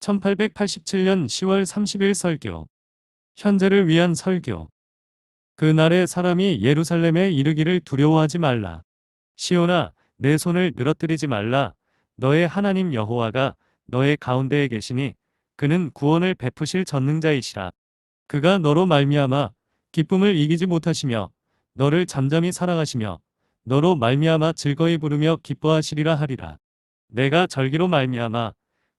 1887년 10월 30일 설교. 현재를 위한 설교. 그날에 사람이 예루살렘에 이르기를 두려워하지 말라. 시온아, 내 손을 늘어뜨리지 말라. 너의 하나님 여호와가 너의 가운데에 계시니 그는 구원을 베푸실 전능자이시라. 그가 너로 말미암아 기쁨을 이기지 못하시며 너를 잠잠히 사랑하시며 너로 말미암아 즐거이 부르며 기뻐하시리라 하리라. 내가 절기로 말미암아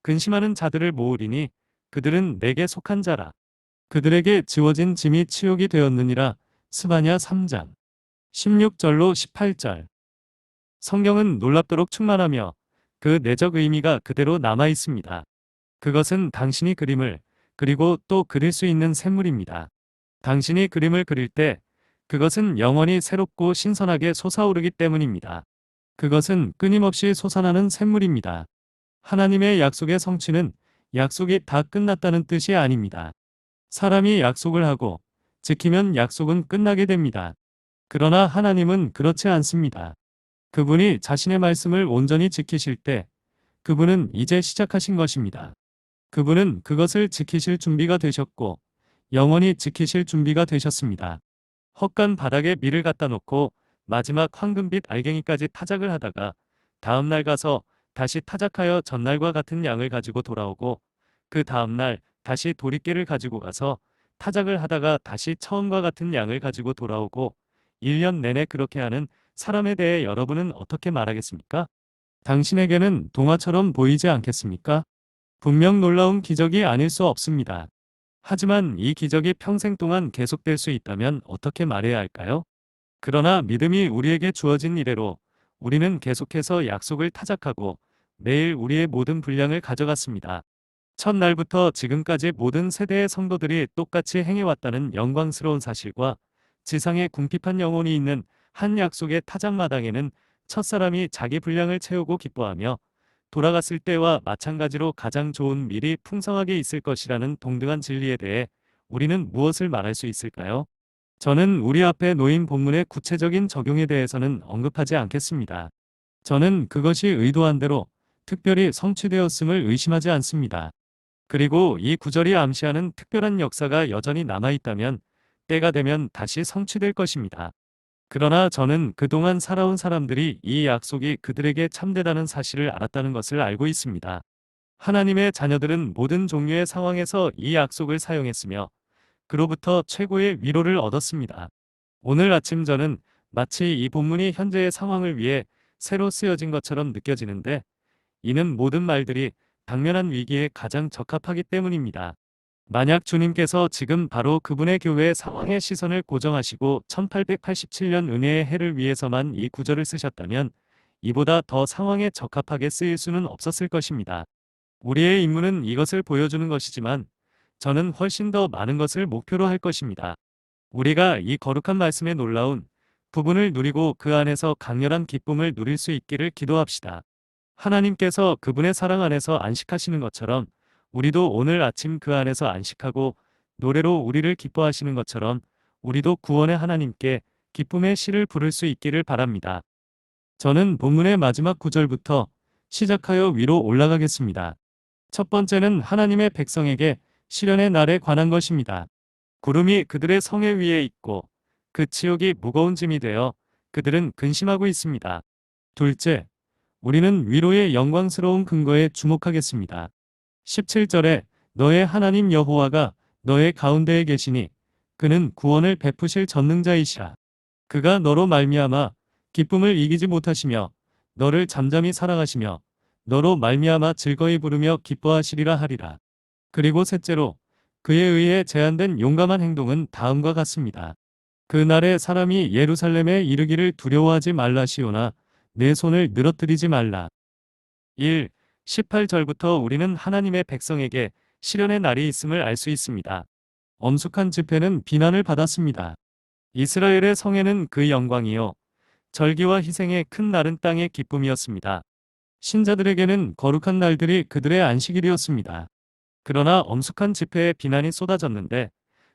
근심하는 자들을 모으리니 그들은 내게 속한 자라. 그들에게 지워진 짐이 치욕이 되었느니라. 스바냐 3장 16절로 18절. 성경은 놀랍도록 충만하며 그 내적 의미가 그대로 남아 있습니다. 그것은 당신이 그림을 그리고 또 그릴 수 있는 샘물입니다. 당신이 그림을 그릴 때 그것은 영원히 새롭고 신선하게 솟아오르기 때문입니다. 그것은 끊임없이 솟아나는 샘물입니다. 하나님의 약속의 성취는 약속이 다 끝났다는 뜻이 아닙니다. 사람이 약속을 하고 지키면 약속은 끝나게 됩니다. 그러나 하나님은 그렇지 않습니다. 그분이 자신의 말씀을 온전히 지키실 때 그분은 이제 시작하신 것입니다. 그분은 그것을 지키실 준비가 되셨고 영원히 지키실 준비가 되셨습니다. 헛간 바닥에 밀을 갖다 놓고 마지막 황금빛 알갱이까지 타작을 하다가 다음날 가서 다시 타작하여 전날과 같은 양을 가지고 돌아오고 그 다음날 다시 도리깨를 가지고 가서 타작을 하다가 다시 처음과 같은 양을 가지고 돌아오고 1년 내내 그렇게 하는 사람에 대해 여러분은 어떻게 말하겠습니까? 당신에게는 동화처럼 보이지 않겠습니까? 분명 놀라운 기적이 아닐 수 없습니다. 하지만 이 기적이 평생 동안 계속될 수 있다면 어떻게 말해야 할까요? 그러나 믿음이 우리에게 주어진 이래로 우리는 계속해서 약속을 타작하고 매일 우리의 모든 분량을 가져갔습니다. 첫날부터 지금까지 모든 세대의 성도들이 똑같이 행해왔다는 영광스러운 사실과 지상에 궁핍한 영혼이 있는 한 약속의 타작마당에는 첫사람이 자기 분량을 채우고 기뻐하며 돌아갔을 때와 마찬가지로 가장 좋은 밀이 풍성하게 있을 것이라는 동등한 진리에 대해 우리는 무엇을 말할 수 있을까요? 저는 우리 앞에 놓인 본문의 구체적인 적용에 대해서는 언급하지 않겠습니다. 저는 그것이 의도한 대로 특별히 성취되었음을 의심하지 않습니다. 그리고 이 구절이 암시하는 특별한 역사가 여전히 남아있다면 때가 되면 다시 성취될 것입니다. 그러나 저는 그동안 살아온 사람들이 이 약속이 그들에게 참되다는 사실을 알았다는 것을 알고 있습니다. 하나님의 자녀들은 모든 종류의 상황에서 이 약속을 사용했으며 그로부터 최고의 위로를 얻었습니다. 오늘 아침 저는 마치 이 본문이 현재의 상황을 위해 새로 쓰여진 것처럼 느껴지는데 이는 모든 말들이 당면한 위기에 가장 적합하기 때문입니다. 만약 주님께서 지금 바로 그분의 교회의 상황의 시선을 고정하시고 1887년 은혜의 해를 위해서만 이 구절을 쓰셨다면 이보다 더 상황에 적합하게 쓰일 수는 없었을 것입니다. 우리의 임무는 이것을 보여주는 것이지만 저는 훨씬 더 많은 것을 목표로 할 것입니다. 우리가 이 거룩한 말씀의 놀라운 부분을 누리고 그 안에서 강렬한 기쁨을 누릴 수 있기를 기도합시다. 하나님께서 그분의 사랑 안에서 안식하시는 것처럼 우리도 오늘 아침 그 안에서 안식하고 노래로 우리를 기뻐하시는 것처럼 우리도 구원의 하나님께 기쁨의 시를 부를 수 있기를 바랍니다. 저는 본문의 마지막 구절부터 시작하여 위로 올라가겠습니다. 첫 번째는 하나님의 백성에게 시련의 날에 관한 것입니다. 구름이 그들의 성에 위에 있고 그 치욕이 무거운 짐이 되어 그들은 근심하고 있습니다. 둘째, 우리는 위로의 영광스러운 근거에 주목하겠습니다. 17절에 너의 하나님 여호와가 너의 가운데에 계시니 그는 구원을 베푸실 전능자이시라. 그가 너로 말미암아 기쁨을 이기지 못하시며 너를 잠잠히 사랑하시며 너로 말미암아 즐거이 부르며 기뻐하시리라 하리라. 그리고 셋째로 그에 의해 제한된 용감한 행동은 다음과 같습니다. 그날에 사람이 예루살렘에 이르기를 두려워하지 말라 시오나 내 손을 늘어뜨리지 말라. 1. 18절부터 우리는 하나님의 백성에게 시련의 날이 있음을 알 수 있습니다. 엄숙한 집회는 비난을 받았습니다. 이스라엘의 성에는 그 영광이요 절기와 희생의 큰 날은 땅의 기쁨이었습니다. 신자들에게는 거룩한 날들이 그들의 안식일이었습니다. 그러나 엄숙한 집회에 비난이 쏟아졌는데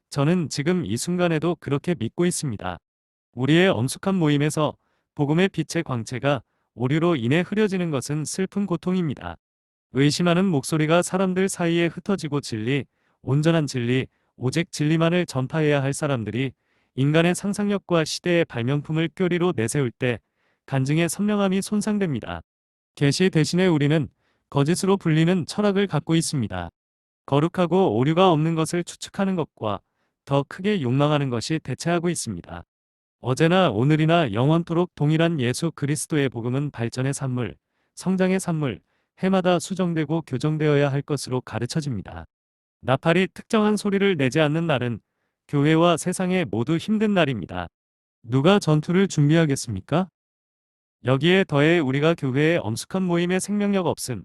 저는 지금 이 순간에도 그렇게 믿고 있습니다. 우리의 엄숙한 모임에서 복음의 빛의 광채가 오류로 인해 흐려지는 것은 슬픈 고통입니다. 의심하는 목소리가 사람들 사이에 흩어지고 진리, 온전한 진리, 오직 진리만을 전파해야 할 사람들이 인간의 상상력과 시대의 발명품을 꾀리로 내세울 때 간증의 선명함이 손상됩니다. 계시 대신에 우리는 거짓으로 불리는 철학을 갖고 있습니다. 거룩하고 오류가 없는 것을 추측하는 것과 더 크게 욕망하는 것이 대체하고 있습니다. 어제나 오늘이나 영원토록 동일한 예수 그리스도의 복음은 발전의 산물, 성장의 산물, 해마다 수정되고 교정되어야 할 것으로 가르쳐집니다. 나팔이 특정한 소리를 내지 않는 날은 교회와 세상에 모두 힘든 날입니다. 누가 전투를 준비하겠습니까? 여기에 더해 우리가 교회의 엄숙한 모임의 생명력 없음,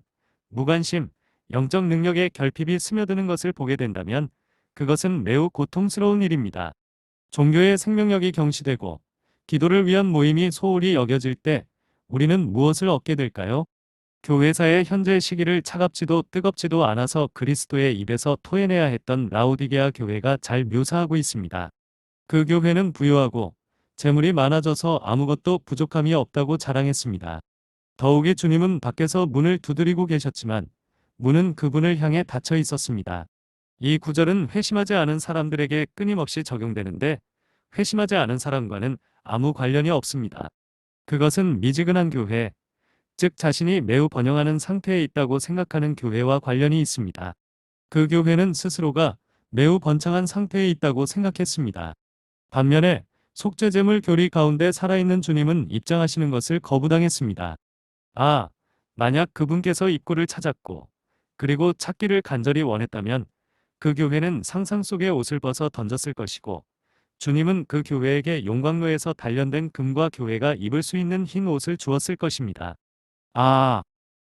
무관심, 영적 능력의 결핍이 스며드는 것을 보게 된다면 그것은 매우 고통스러운 일입니다. 종교의 생명력이 경시되고 기도를 위한 모임이 소홀히 여겨질 때 우리는 무엇을 얻게 될까요? 교회사의 현재 시기를 차갑지도 뜨겁지도 않아서 그리스도의 입에서 토해내야 했던 라오디게아 교회가 잘 묘사하고 있습니다. 그 교회는 부유하고 재물이 많아져서 아무것도 부족함이 없다고 자랑했습니다. 더욱이 주님은 밖에서 문을 두드리고 계셨지만 문은 그분을 향해 닫혀 있었습니다. 이 구절은 회심하지 않은 사람들에게 끊임없이 적용되는데 회심하지 않은 사람과는 아무 관련이 없습니다. 그것은 미지근한 교회, 즉 자신이 매우 번영하는 상태에 있다고 생각하는 교회와 관련이 있습니다. 그 교회는 스스로가 매우 번창한 상태에 있다고 생각했습니다. 반면에 속죄제물 교리 가운데 살아있는 주님은 입장하시는 것을 거부당했습니다. 아, 만약 그분께서 입구를 찾았고 그리고 찾기를 간절히 원했다면 그 교회는 상상 속의 옷을 벗어 던졌을 것이고 주님은 그 교회에게 용광로에서 단련된 금과 교회가 입을 수 있는 흰 옷을 주었을 것입니다. 아,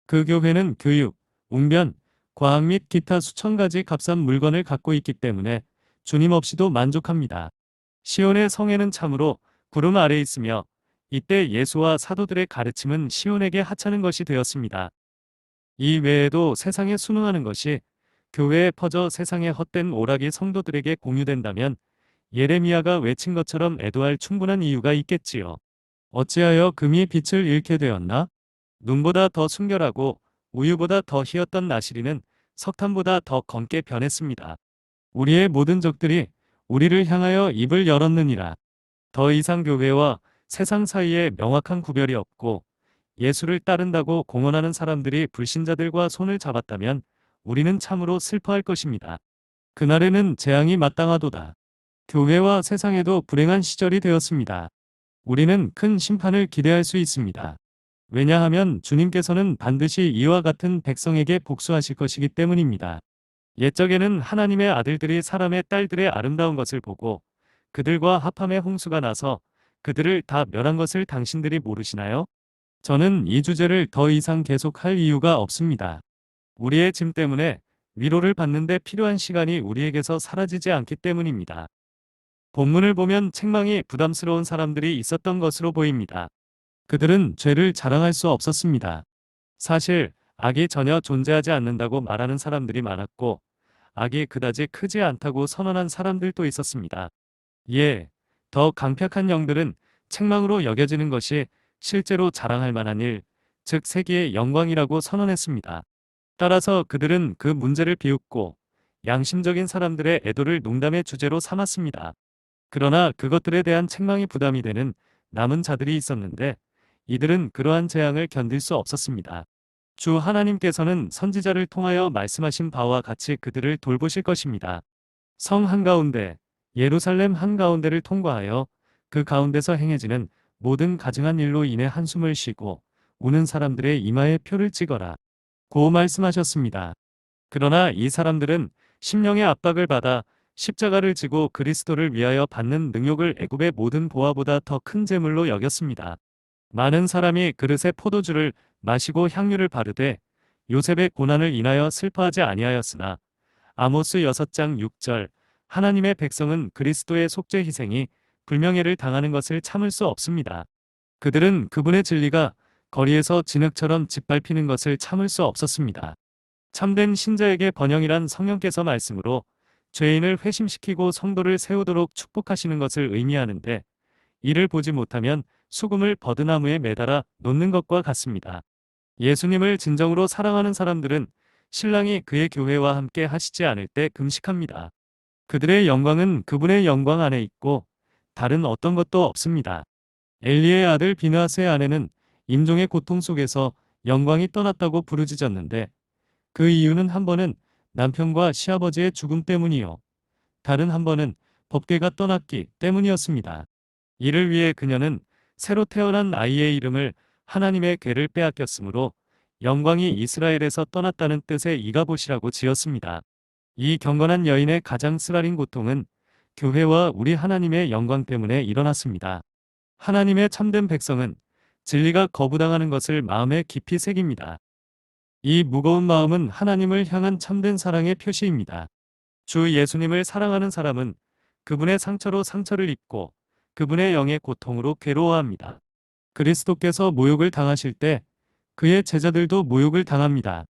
그 교회는 교육, 웅변, 과학 및 기타 수천 가지 값싼 물건을 갖고 있기 때문에 주님 없이도 만족합니다. 시온의 성에는 참으로 구름 아래 있으며 이때 예수와 사도들의 가르침은 시온에게 하찮은 것이 되었습니다. 이 외에도 세상에 순응하는 것이 교회에 퍼져 세상의 헛된 오락이 성도들에게 공유된다면 예레미야가 외친 것처럼 애도할 충분한 이유가 있겠지요. 어찌하여 금이 빛을 잃게 되었나? 눈보다 더 순결하고 우유보다 더 희었던 나시리는 석탄보다 더 검게 변했습니다. 우리의 모든 적들이 우리를 향하여 입을 열었느니라. 더 이상 교회와 세상 사이에 명확한 구별이 없고 예수를 따른다고 공언하는 사람들이 불신자들과 손을 잡았다면 우리는 참으로 슬퍼할 것입니다. 그날에는 재앙이 마땅하도다. 교회와 세상에도 불행한 시절이 되었습니다. 우리는 큰 심판을 기대할 수 있습니다. 왜냐하면 주님께서는 반드시 이와 같은 백성에게 복수하실 것이기 때문입니다. 옛적에는 하나님의 아들들이 사람의 딸들의 아름다운 것을 보고 그들과 합함의 홍수가 나서 그들을 다 멸한 것을 당신들이 모르시나요? 저는 이 주제를 더 이상 계속할 이유가 없습니다. 우리의 짐 때문에 위로를 받는데 필요한 시간이 우리에게서 사라지지 않기 때문입니다. 본문을 보면 책망이 부담스러운 사람들이 있었던 것으로 보입니다. 그들은 죄를 자랑할 수 없었습니다. 사실 악이 전혀 존재하지 않는다고 말하는 사람들이 많았고 악이 그다지 크지 않다고 선언한 사람들도 있었습니다. 예, 더 강력한 영들은 책망으로 여겨지는 것이 실제로 자랑할 만한 일, 즉 세기의 영광이라고 선언했습니다. 따라서 그들은 그 문제를 비웃고 양심적인 사람들의 애도를 농담의 주제로 삼았습니다. 그러나 그것들에 대한 책망이 부담이 되는 남은 자들이 있었는데 이들은 그러한 재앙을 견딜 수 없었습니다. 주 하나님께서는 선지자를 통하여 말씀하신 바와 같이 그들을 돌보실 것입니다. 성 한가운데, 예루살렘 한가운데를 통과하여 그 가운데서 행해지는 모든 가증한 일로 인해 한숨을 쉬고 우는 사람들의 이마에 표를 찍어라. 고 말씀하셨습니다. 그러나 이 사람들은 심령의 압박을 받아 십자가를 지고 그리스도를 위하여 받는 능욕을 애굽의 모든 보화보다 더 큰 재물로 여겼습니다. 많은 사람이 그릇에 포도주를 마시고 향유를 바르되 요셉의 고난을 인하여 슬퍼하지 아니하였으나 아모스 6장 6절 하나님의 백성은 그리스도의 속죄 희생이 불명예를 당하는 것을 참을 수 없습니다. 그들은 그분의 진리가 거리에서 진흙처럼 짓밟히는 것을 참을 수 없었습니다. 참된 신자에게 번영이란 성령께서 말씀으로 죄인을 회심시키고 성도를 세우도록 축복하시는 것을 의미하는데 이를 보지 못하면 수금을 버드나무에 매달아 놓는 것과 같습니다. 예수님을 진정으로 사랑하는 사람들은 신랑이 그의 교회와 함께 하시지 않을 때 금식합니다. 그들의 영광은 그분의 영광 안에 있고 다른 어떤 것도 없습니다. 엘리의 아들 비느하스의 아내는 임종의 고통 속에서 영광이 떠났다고 부르짖었는데 그 이유는 한 번은 남편과 시아버지의 죽음 때문이요. 다른 한 번은 법궤가 떠났기 때문이었습니다. 이를 위해 그녀는 새로 태어난 아이의 이름을 하나님의 궤를 빼앗겼으므로 영광이 이스라엘에서 떠났다는 뜻의 이가봇이라고 지었습니다. 이 경건한 여인의 가장 쓰라린 고통은 교회와 우리 하나님의 영광 때문에 일어났습니다. 하나님의 참된 백성은 진리가 거부당하는 것을 마음에 깊이 새깁니다. 이 무거운 마음은 하나님을 향한 참된 사랑의 표시입니다. 주 예수님을 사랑하는 사람은 그분의 상처로 상처를 입고 그분의 영의 고통으로 괴로워합니다. 그리스도께서 모욕을 당하실 때 그의 제자들도 모욕을 당합니다.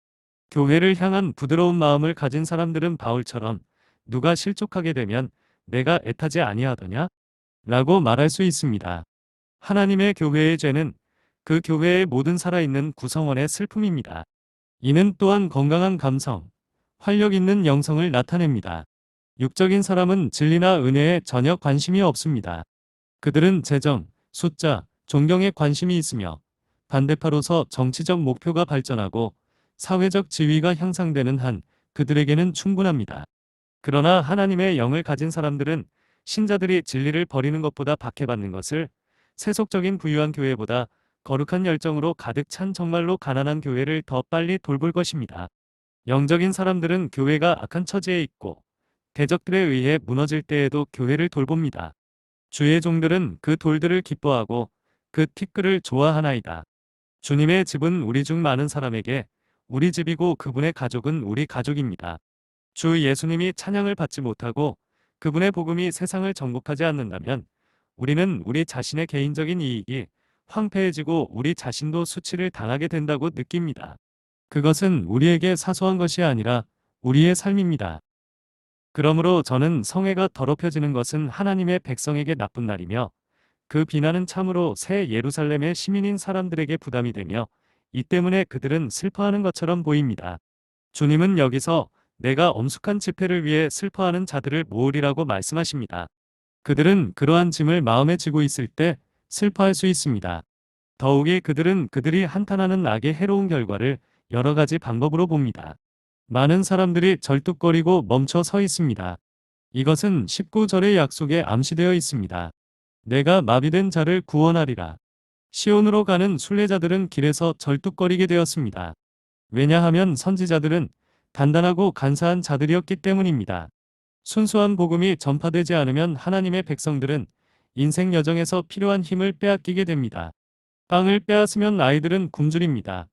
교회를 향한 부드러운 마음을 가진 사람들은 바울처럼 누가 실족하게 되면 내가 애타지 아니하더냐? 라고 말할 수 있습니다. 하나님의 교회의 죄는 그 교회의 모든 살아있는 구성원의 슬픔입니다. 이는 또한 건강한 감성, 활력 있는 영성을 나타냅니다. 육적인 사람은 진리나 은혜에 전혀 관심이 없습니다. 그들은 재정, 숫자, 존경에 관심이 있으며 반대파로서 정치적 목표가 발전하고 사회적 지위가 향상되는 한 그들에게는 충분합니다. 그러나 하나님의 영을 가진 사람들은 신자들이 진리를 버리는 것보다 박해받는 것을 세속적인 부유한 교회보다 거룩한 열정으로 가득 찬 정말로 가난한 교회를 더 빨리 돌볼 것입니다. 영적인 사람들은 교회가 악한 처지에 있고 대적들에 의해 무너질 때에도 교회를 돌봅니다. 주의 종들은 그 돌들을 기뻐하고 그 티끌을 좋아하나이다. 주님의 집은 우리 중 많은 사람에게 우리 집이고 그분의 가족은 우리 가족입니다. 주 예수님이 찬양을 받지 못하고 그분의 복음이 세상을 정복하지 않는다면 우리는 우리 자신의 개인적인 이익이 황폐해지고 우리 자신도 수치를 당하게 된다고 느낍니다. 그것은 우리에게 사소한 것이 아니라 우리의 삶입니다. 그러므로 저는 성회가 더럽혀지는 것은 하나님의 백성에게 나쁜 날이며 그 비난은 참으로 새 예루살렘의 시민인 사람들에게 부담이 되며 이 때문에 그들은 슬퍼하는 것처럼 보입니다. 주님은 여기서 내가 엄숙한 집회를 위해 슬퍼하는 자들을 모으리라고 말씀하십니다. 그들은 그러한 짐을 마음에 지고 있을 때 슬퍼할 수 있습니다. 더욱이 그들은 그들이 한탄하는 악의 해로운 결과를 여러 가지 방법으로 봅니다. 많은 사람들이 절뚝거리고 멈춰 서 있습니다. 이것은 19절의 약속에 암시되어 있습니다. 내가 마비된 자를 구원하리라. 시온으로 가는 순례자들은 길에서 절뚝거리게 되었습니다. 왜냐하면 선지자들은 단단하고 간사한 자들이었기 때문입니다. 순수한 복음이 전파되지 않으면 하나님의 백성들은 인생 여정에서 필요한 힘을 빼앗기게 됩니다. 빵을 빼앗으면 아이들은 굶주립니다.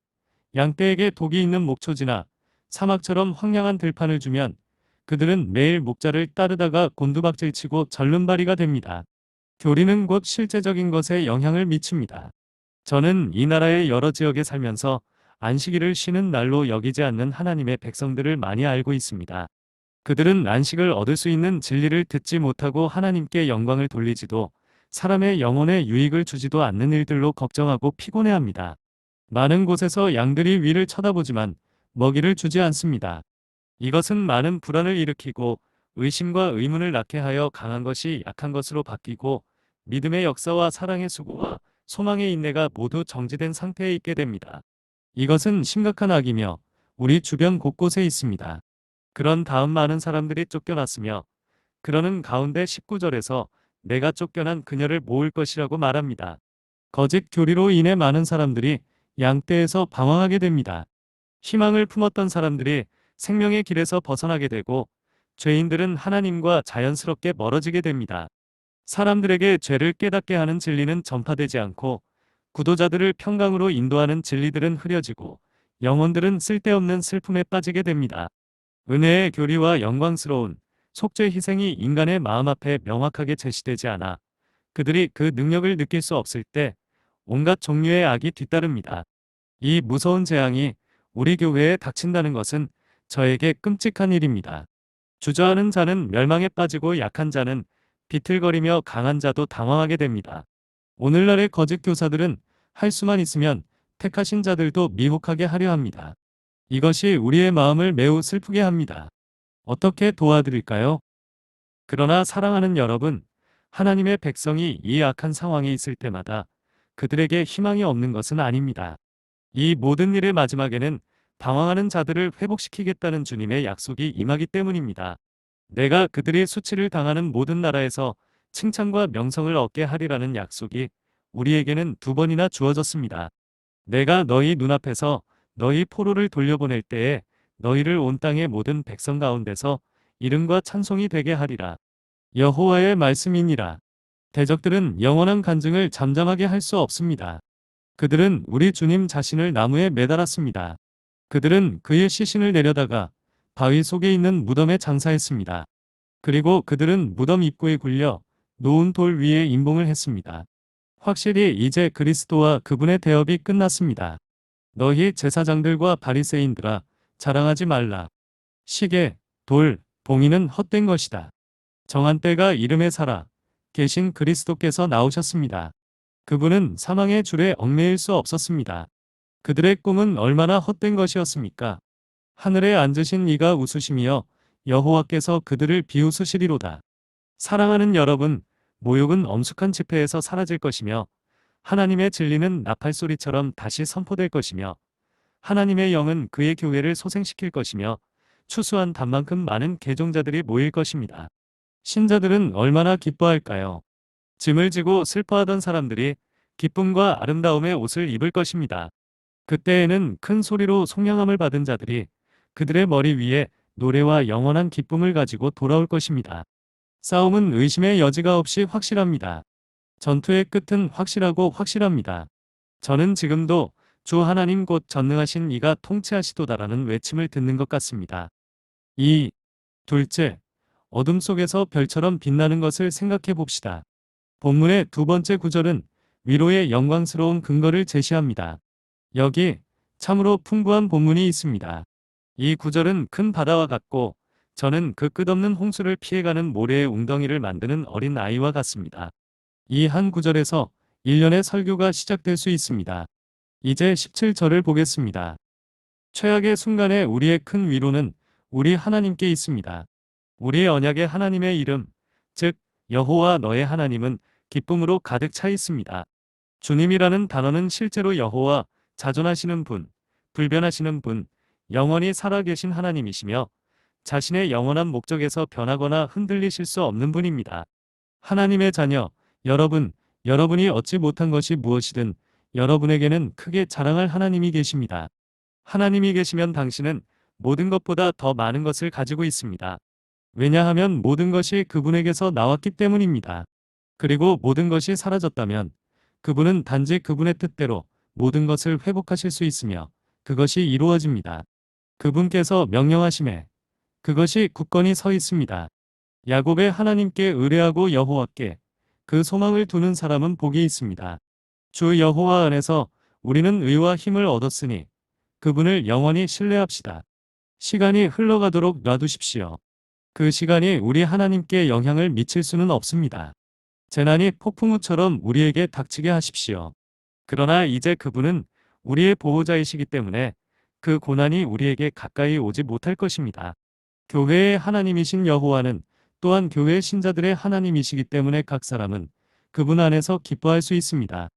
양떼에게 독이 있는 목초지나 사막처럼 황량한 들판을 주면 그들은 매일 목자를 따르다가 곤두박질치고 절름발이가 됩니다. 교리는 곧 실제적인 것에 영향을 미칩니다. 저는 이 나라의 여러 지역에 살면서 안식일을 쉬는 날로 여기지 않는 하나님의 백성들을 많이 알고 있습니다. 그들은 안식을 얻을 수 있는 진리를 듣지 못하고 하나님께 영광을 돌리지도 사람의 영혼에 유익을 주지도 않는 일들로 걱정하고 피곤해합니다. 많은 곳에서 양들이 위를 쳐다보지만 먹이를 주지 않습니다. 이것은 많은 불안을 일으키고 의심과 의문을 낳게 하여 강한 것이 약한 것으로 바뀌고 믿음의 역사와 사랑의 수고와 소망의 인내가 모두 정지된 상태에 있게 됩니다. 이것은 심각한 악이며 우리 주변 곳곳에 있습니다. 그런 다음 많은 사람들이 쫓겨났으며 그러는 가운데 19절에서 내가 쫓겨난 그녀를 모을 것이라고 말합니다. 거짓 교리로 인해 많은 사람들이 양떼에서 방황하게 됩니다. 희망을 품었던 사람들이 생명의 길에서 벗어나게 되고 죄인들은 하나님과 자연스럽게 멀어지게 됩니다. 사람들에게 죄를 깨닫게 하는 진리는 전파되지 않고 구도자들을 평강으로 인도하는 진리들은 흐려지고 영혼들은 쓸데없는 슬픔에 빠지게 됩니다. 은혜의 교리와 영광스러운 속죄 희생이 인간의 마음 앞에 명확하게 제시되지 않아 그들이 그 능력을 느낄 수 없을 때 온갖 종류의 악이 뒤따릅니다. 이 무서운 재앙이 우리 교회에 닥친다는 것은 저에게 끔찍한 일입니다. 주저하는 자는 멸망에 빠지고 약한 자는 비틀거리며 강한 자도 당황하게 됩니다. 오늘날의 거짓 교사들은 할 수만 있으면 택하신 자들도 미혹하게 하려 합니다. 이것이 우리의 마음을 매우 슬프게 합니다. 어떻게 도와드릴까요? 그러나 사랑하는 여러분, 하나님의 백성이 이 악한 상황에 있을 때마다 그들에게 희망이 없는 것은 아닙니다. 이 모든 일의 마지막에는 방황하는 자들을 회복시키겠다는 주님의 약속이 임하기 때문입니다. 내가 그들이 수치를 당하는 모든 나라에서 칭찬과 명성을 얻게 하리라는 약속이 우리에게는 2번이나 주어졌습니다. 내가 너희 눈앞에서 너희 포로를 돌려보낼 때에 너희를 온 땅의 모든 백성 가운데서 이름과 찬송이 되게 하리라. 여호와의 말씀이니라. 대적들은 영원한 간증을 잠잠하게 할 수 없습니다. 그들은 우리 주님 자신을 나무에 매달았습니다. 그들은 그의 시신을 내려다가 바위 속에 있는 무덤에 장사했습니다. 그리고 그들은 무덤 입구에 굴려 놓은 돌 위에 임봉을 했습니다. 확실히 이제 그리스도와 그분의 대업이 끝났습니다. 너희 제사장들과 바리새인들아, 자랑하지 말라. 시계, 돌, 봉인은 헛된 것이다. 정한 때가 이름에 살아 계신 그리스도께서 나오셨습니다. 그분은 사망의 줄에 얽매일 수 없었습니다. 그들의 꿈은 얼마나 헛된 것이었습니까? 하늘에 앉으신 이가 웃으시며 여호와께서 그들을 비웃으시리로다. 사랑하는 여러분, 모욕은 엄숙한 집회에서 사라질 것이며 하나님의 진리는 나팔소리처럼 다시 선포될 것이며 하나님의 영은 그의 교회를 소생시킬 것이며 추수한 단만큼 많은 개종자들이 모일 것입니다. 신자들은 얼마나 기뻐할까요? 짐을 지고 슬퍼하던 사람들이 기쁨과 아름다움의 옷을 입을 것입니다. 그때에는 큰 소리로 송영함을 받은 자들이 그들의 머리 위에 노래와 영원한 기쁨을 가지고 돌아올 것입니다. 싸움은 의심의 여지가 없이 확실합니다. 전투의 끝은 확실하고 확실합니다. 저는 지금도 주 하나님 곧 전능하신 이가 통치하시도다라는 외침을 듣는 것 같습니다. 둘째, 어둠 속에서 별처럼 빛나는 것을 생각해 봅시다. 본문의 2번째 구절은 위로의 영광스러운 근거를 제시합니다. 여기 참으로 풍부한 본문이 있습니다. 이 구절은 큰 바다와 같고 저는 그 끝없는 홍수를 피해가는 모래의 웅덩이를 만드는 어린 아이와 같습니다. 이 한 구절에서 일련의 설교가 시작될 수 있습니다. 이제 17절을 보겠습니다. 최악의 순간에 우리의 큰 위로는 우리 하나님께 있습니다. 우리의 언약의 하나님의 이름, 즉 여호와 너의 하나님은 기쁨으로 가득 차 있습니다. 주님이라는 단어는 실제로 여호와, 자존하시는 분, 불변하시는 분, 영원히 살아계신 하나님이시며 자신의 영원한 목적에서 변하거나 흔들리실 수 없는 분입니다. 하나님의 자녀, 여러분이 얻지 못한 것이 무엇이든 여러분에게는 크게 자랑할 하나님이 계십니다. 하나님이 계시면 당신은 모든 것보다 더 많은 것을 가지고 있습니다. 왜냐하면 모든 것이 그분에게서 나왔기 때문입니다. 그리고 모든 것이 사라졌다면 그분은 단지 그분의 뜻대로 모든 것을 회복하실 수 있으며 그것이 이루어집니다. 그분께서 명령하심에 그것이 굳건히 서 있습니다. 야곱의 하나님께 의뢰하고 여호와께 그 소망을 두는 사람은 복이 있습니다. 주 여호와 안에서 우리는 의와 힘을 얻었으니 그분을 영원히 신뢰합시다. 시간이 흘러가도록 놔두십시오. 그 시간이 우리 하나님께 영향을 미칠 수는 없습니다. 재난이 폭풍우처럼 우리에게 닥치게 하십시오. 그러나 이제 그분은 우리의 보호자이시기 때문에 그 고난이 우리에게 가까이 오지 못할 것입니다. 교회의 하나님이신 여호와는 또한 교회 신자들의 하나님이시기 때문에 각 사람은 그분 안에서 기뻐할 수 있습니다.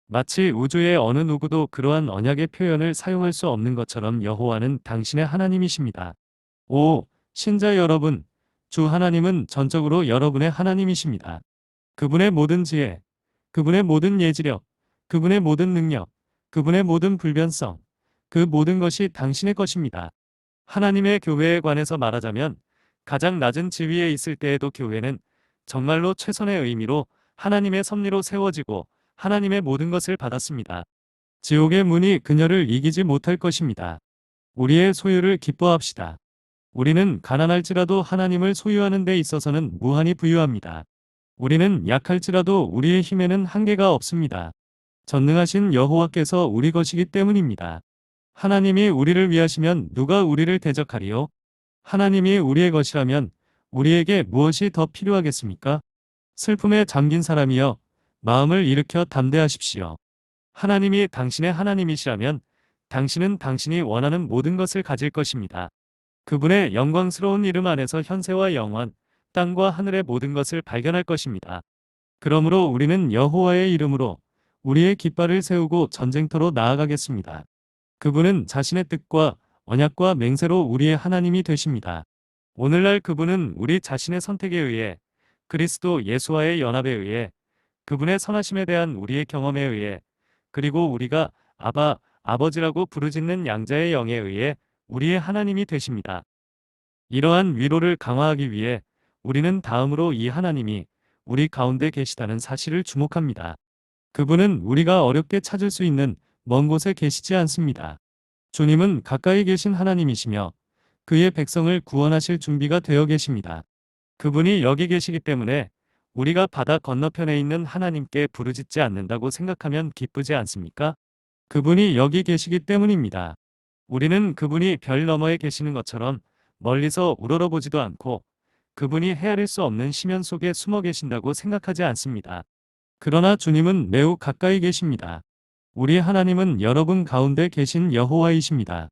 마치 우주의 어느 누구도 그러한 언약의 표현을 사용할 수 없는 것처럼 여호와는 당신의 하나님이십니다. 신자 여러분, 주 하나님은 전적으로 여러분의 하나님이십니다. 그분의 모든 지혜, 그분의 모든 예지력, 그분의 모든 능력, 그분의 모든 불변성, 그 모든 것이 당신의 것입니다. 하나님의 교회에 관해서 말하자면 가장 낮은 지위에 있을 때에도 교회는 정말로 최선의 의미로 하나님의 섭리로 세워지고 하나님의 모든 것을 받았습니다. 지옥의 문이 그녀를 이기지 못할 것입니다. 우리의 소유를 기뻐합시다. 우리는 가난할지라도 하나님을 소유하는 데 있어서는 무한히 부유합니다. 우리는 약할지라도 우리의 힘에는 한계가 없습니다. 전능하신 여호와께서 우리 것이기 때문입니다. 하나님이 우리를 위하시면 누가 우리를 대적하리요? 하나님이 우리의 것이라면 우리에게 무엇이 더 필요하겠습니까? 슬픔에 잠긴 사람이여, 마음을 일으켜 담대하십시오. 하나님이 당신의 하나님이시라면 당신은 당신이 원하는 모든 것을 가질 것입니다. 그분의 영광스러운 이름 안에서 현세와 영원, 땅과 하늘의 모든 것을 발견할 것입니다. 그러므로 우리는 여호와의 이름으로 우리의 깃발을 세우고 전쟁터로 나아가겠습니다. 그분은 자신의 뜻과 언약과 맹세로 우리의 하나님이 되십니다. 오늘날 그분은 우리 자신의 선택에 의해, 그리스도 예수와의 연합에 의해, 그분의 선하심에 대한 우리의 경험에 의해, 그리고 우리가 아바, 아버지라고 부르짖는 양자의 영에 의해 우리의 하나님이 되십니다. 이러한 위로를 강화하기 위해 우리는 다음으로 이 하나님이 우리 가운데 계시다는 사실을 주목합니다. 그분은 우리가 어렵게 찾을 수 있는 먼 곳에 계시지 않습니다. 주님은 가까이 계신 하나님이시며 그의 백성을 구원하실 준비가 되어 계십니다. 그분이 여기 계시기 때문에 우리가 바다 건너편에 있는 하나님께 부르짖지 않는다고 생각하면 기쁘지 않습니까? 그분이 여기 계시기 때문입니다. 우리는 그분이 별 너머에 계시는 것처럼 멀리서 우러러보지도 않고 그분이 헤아릴 수 없는 심연 속에 숨어 계신다고 생각하지 않습니다. 그러나 주님은 매우 가까이 계십니다. 우리 하나님은 여러분 가운데 계신 여호와이십니다.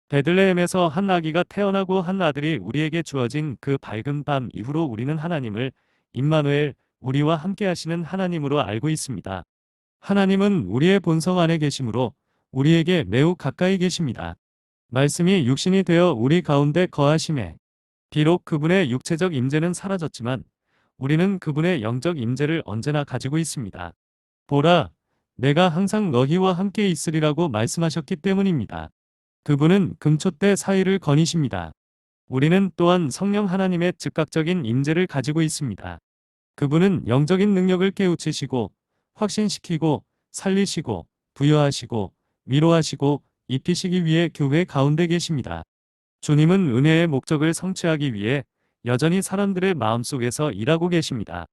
베들레헴에서 한 아기가 태어나고 한 아들이 우리에게 주어진 그 밝은 밤 이후로 우리는 하나님을 임마누엘, 우리와 함께 하시는 하나님으로 알고 있습니다. 하나님은 우리의 본성 안에 계심으로 우리에게 매우 가까이 계십니다. 말씀이 육신이 되어 우리 가운데 거하심에 비록 그분의 육체적 임재는 사라졌지만 우리는 그분의 영적 임재를 언제나 가지고 있습니다. 보라, 내가 항상 너희와 함께 있으리라고 말씀하셨기 때문입니다. 그분은 금초대 사이를 거니십니다. 우리는 또한 성령 하나님의 즉각적인 임재를 가지고 있습니다. 그분은 영적인 능력을 깨우치시고 확신시키고 살리시고 부여하시고 위로하시고 입히시기 위해 교회 가운데 계십니다. 주님은 은혜의 목적을 성취하기 위해 여전히 사람들의 마음속에서 일하고 계십니다.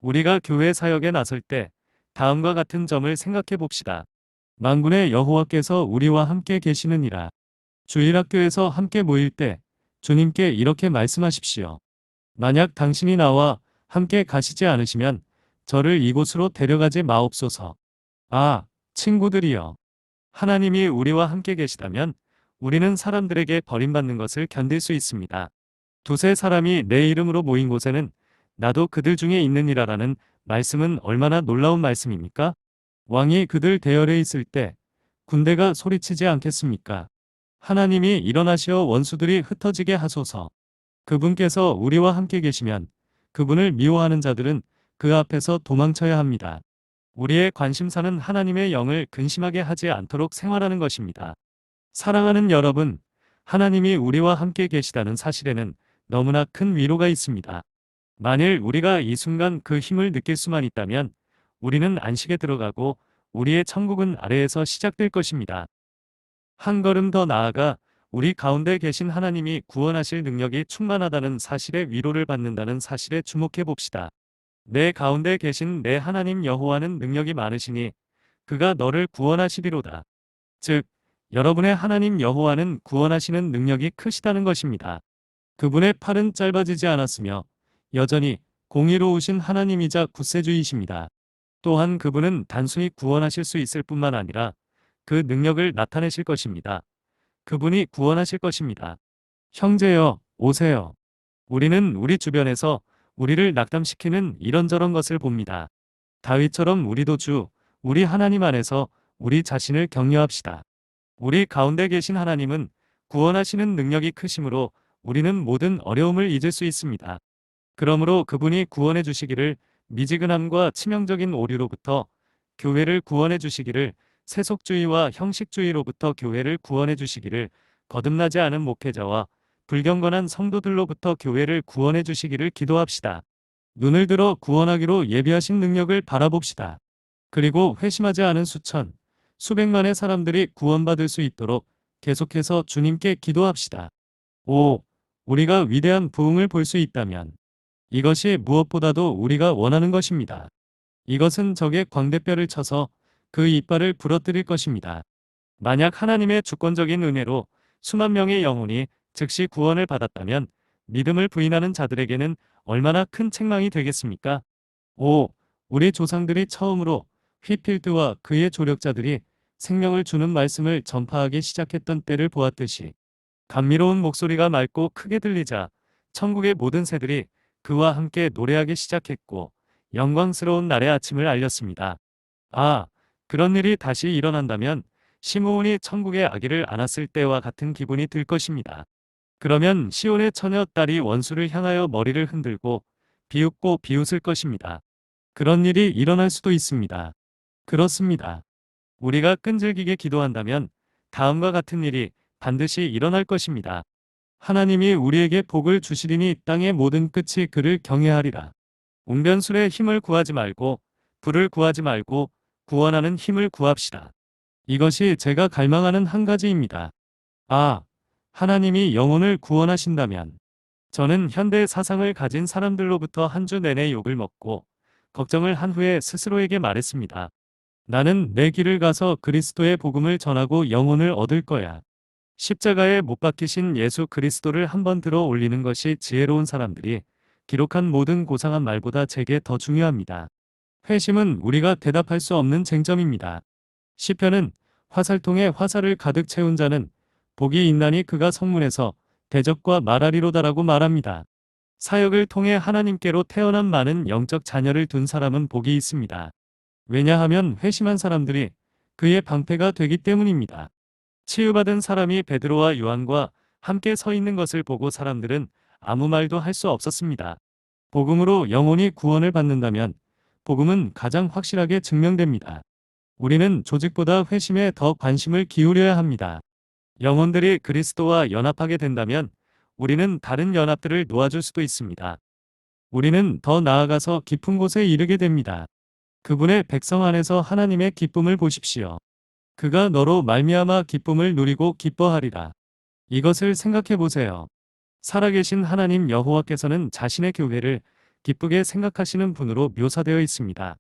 우리가 교회 사역에 나설 때 다음과 같은 점을 생각해 봅시다. 만군의 여호와께서 우리와 함께 계시느니라. 주일학교에서 함께 모일 때 주님께 이렇게 말씀하십시오. 만약 당신이 나와 함께 가시지 않으시면 저를 이곳으로 데려가지 마옵소서. 아, 친구들이여. 하나님이 우리와 함께 계시다면 우리는 사람들에게 버림받는 것을 견딜 수 있습니다. 두세 사람이 내 이름으로 모인 곳에는 나도 그들 중에 있느니라라는 말씀은 얼마나 놀라운 말씀입니까? 왕이 그들 대열에 있을 때 군대가 소리치지 않겠습니까? 하나님이 일어나시어 원수들이 흩어지게 하소서. 그분께서 우리와 함께 계시면 그분을 미워하는 자들은 그 앞에서 도망쳐야 합니다. 우리의 관심사는 하나님의 영을 근심하게 하지 않도록 생활하는 것입니다. 사랑하는 여러분, 하나님이 우리와 함께 계시다는 사실에는 너무나 큰 위로가 있습니다. 만일 우리가 이 순간 그 힘을 느낄 수만 있다면 우리는 안식에 들어가고 우리의 천국은 아래에서 시작될 것입니다. 한 걸음 더 나아가 우리 가운데 계신 하나님이 구원하실 능력이 충만하다는 사실에 위로를 받는다는 사실에 주목해 봅시다. 내 가운데 계신 내 하나님 여호와는 능력이 많으시니 그가 너를 구원하시리로다. 즉, 여러분의 하나님 여호와는 구원하시는 능력이 크시다는 것입니다. 그분의 팔은 짧아지지 않았으며 여전히 공의로우신 하나님이자 굳세주이십니다. 또한 그분은 단순히 구원하실 수 있을 뿐만 아니라 그 능력을 나타내실 것입니다. 그분이 구원하실 것입니다. 형제여, 오세요. 우리는 우리 주변에서 우리를 낙담시키는 이런저런 것을 봅니다. 다윗처럼 우리도 우리 하나님 안에서 우리 자신을 격려합시다. 우리 가운데 계신 하나님은 구원하시는 능력이 크심으로 우리는 모든 어려움을 잊을 수 있습니다. 그러므로 그분이 구원해 주시기를, 미지근함과 치명적인 오류로부터 교회를 구원해 주시기를, 세속주의와 형식주의로부터 교회를 구원해 주시기를, 거듭나지 않은 목회자와 불경건한 성도들로부터 교회를 구원해 주시기를 기도합시다. 눈을 들어 구원하기로 예비하신 능력을 바라봅시다. 그리고 회심하지 않은 수천, 수백만의 사람들이 구원받을 수 있도록 계속해서 주님께 기도합시다. 오, 우리가 위대한 부흥을 볼 수 있다면 이것이 무엇보다도 우리가 원하는 것입니다. 이것은 적의 광대뼈를 쳐서 그 이빨을 부러뜨릴 것입니다. 만약 하나님의 주권적인 은혜로 수만 명의 영혼이 즉시 구원을 받았다면 믿음을 부인하는 자들에게는 얼마나 큰 책망이 되겠습니까? 오, 우리 조상들이 처음으로 휘필드와 그의 조력자들이 생명을 주는 말씀을 전파하기 시작했던 때를 보았듯이 감미로운 목소리가 맑고 크게 들리자 천국의 모든 새들이 그와 함께 노래하기 시작했고 영광스러운 날의 아침을 알렸습니다. 아, 그런 일이 다시 일어난다면 시므온이 천국의 아기를 안았을 때와 같은 기분이 들 것입니다. 그러면 시온의 처녀 딸이 원수를 향하여 머리를 흔들고 비웃고 비웃을 것입니다. 그런 일이 일어날 수도 있습니다. 그렇습니다. 우리가 끈질기게 기도한다면 다음과 같은 일이 반드시 일어날 것입니다. 하나님이 우리에게 복을 주시리니 땅의 모든 끝이 그를 경외하리라. 웅변술의 힘을 구하지 말고 부를 구하지 말고 구원하는 힘을 구합시다. 이것이 제가 갈망하는 한 가지입니다. 아, 하나님이 영혼을 구원하신다면 저는 현대 사상을 가진 사람들로부터 한 주 내내 욕을 먹고 걱정을 한 후에 스스로에게 말했습니다. 나는 내 길을 가서 그리스도의 복음을 전하고 영혼을 얻을 거야. 십자가에 못 박히신 예수 그리스도를 한번 들어 올리는 것이 지혜로운 사람들이 기록한 모든 고상한 말보다 제게 더 중요합니다. 회심은 우리가 대답할 수 없는 쟁점입니다. 시편은 화살통에 화살을 가득 채운 자는 복이 있나니 그가 성문에서 대적과 말하리로다라고 말합니다. 사역을 통해 하나님께로 태어난 많은 영적 자녀를 둔 사람은 복이 있습니다. 왜냐하면 회심한 사람들이 그의 방패가 되기 때문입니다. 치유받은 사람이 베드로와 요한과 함께 서 있는 것을 보고 사람들은 아무 말도 할 수 없었습니다. 복음으로 영혼이 구원을 받는다면 복음은 가장 확실하게 증명됩니다. 우리는 조직보다 회심에 더 관심을 기울여야 합니다. 영혼들이 그리스도와 연합하게 된다면 우리는 다른 연합들을 놓아줄 수도 있습니다. 우리는 더 나아가서 깊은 곳에 이르게 됩니다. 그분의 백성 안에서 하나님의 기쁨을 보십시오. 그가 너로 말미암아 기쁨을 누리고 기뻐하리라. 이것을 생각해 보세요. 살아계신 하나님 여호와께서는 자신의 교회를 기쁘게 생각하시는 분으로 묘사되어 있습니다.